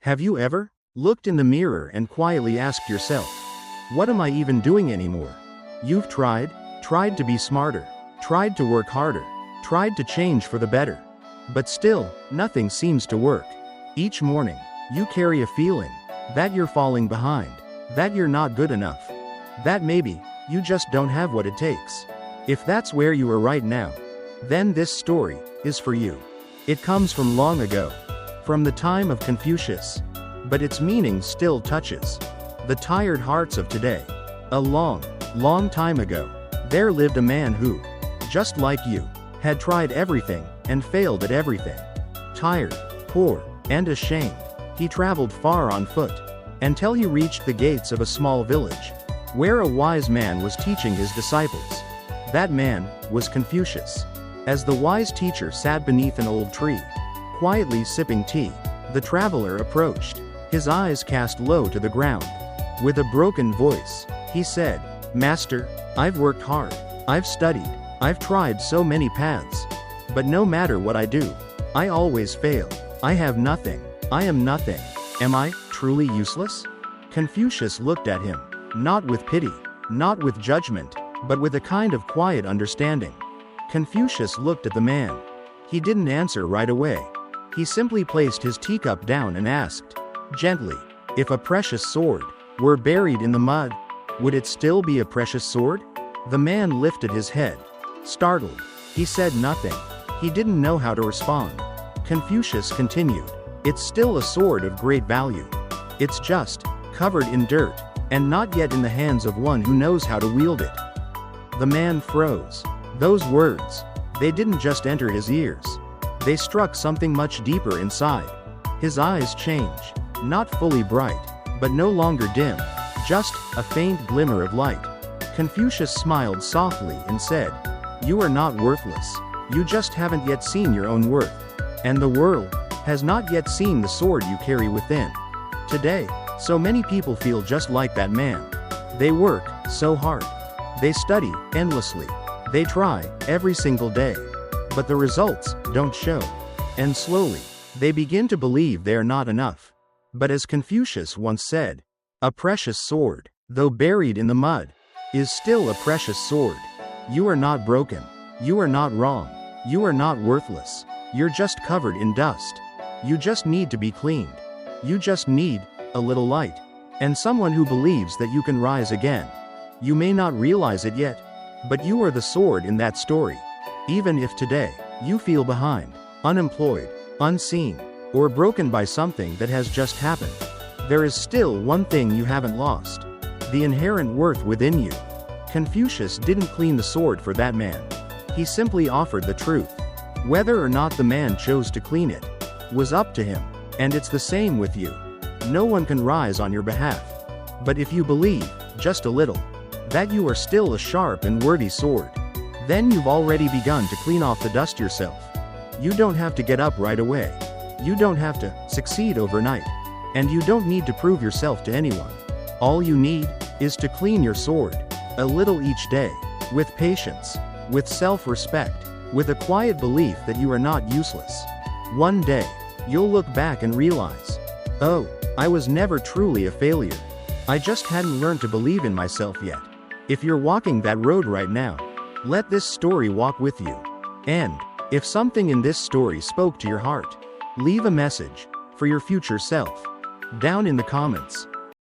Have you ever looked in the mirror and quietly asked yourself, what am I even doing anymore? You've tried to be smarter, tried to work harder, tried to change for the better. But still, nothing seems to work. Each morning, you carry a feeling that you're falling behind, that you're not good enough, that maybe you just don't have what it takes. If that's where you are right now, then this story is for you. It comes from long ago, from the time of Confucius, but its meaning still touches the tired hearts of today. A long, long time ago, there lived a man who, just like you, had tried everything and failed at everything. Tired, poor, and ashamed, he traveled far on foot, until he reached the gates of a small village, where a wise man was teaching his disciples. That man was Confucius. As the wise teacher sat beneath an old tree, quietly sipping tea, the traveler approached, his eyes cast low to the ground. With a broken voice, he said, "Master, I've worked hard, I've studied, I've tried so many paths. But no matter what I do, I always fail. I have nothing. I am nothing. Am I truly useless?" Confucius looked at him, not with pity, not with judgment, but with a kind of quiet understanding. Confucius looked at the man. He didn't answer right away. He simply placed his teacup down and asked, gently, if a precious sword were buried in the mud, would it still be a precious sword? The man lifted his head. Startled, he said nothing. He didn't know how to respond. Confucius continued, "It's still a sword of great value. It's just covered in dirt, and not yet in the hands of one who knows how to wield it." The man froze. Those words, they didn't just enter his ears. They struck something much deeper inside. His eyes changed, not fully bright, but no longer dim, just a faint glimmer of light. Confucius smiled softly and said, "You are not worthless. You just haven't yet seen your own worth. And the world has not yet seen the sword you carry within." Today, so many people feel just like that man. They work so hard. They study endlessly. They try every single day. But the results don't show. And slowly, they begin to believe they're not enough. But as Confucius once said, a precious sword, though buried in the mud, is still a precious sword. You are not broken. You are not wrong. You are not worthless. You're just covered in dust. You just need to be cleaned. You just need a little light. And someone who believes that you can rise again. You may not realize it yet, but you are the sword in that story. Even if today, you feel behind, unemployed, unseen, or broken by something that has just happened, there is still one thing you haven't lost: the inherent worth within you. Confucius didn't clean the sword for that man. He simply offered the truth. Whether or not the man chose to clean it was up to him, and it's the same with you. No one can rise on your behalf. But if you believe, just a little, that you are still a sharp and worthy sword, then you've already begun to clean off the dust yourself. You don't have to get up right away. You don't have to succeed overnight. And you don't need to prove yourself to anyone. All you need is to clean your sword, a little each day, with patience, with self-respect, with a quiet belief that you are not useless. One day, you'll look back and realize, oh, I was never truly a failure. I just hadn't learned to believe in myself yet. If you're walking that road right now, let this story walk with you. And, if something in this story spoke to your heart, leave a message for your future self down in the comments.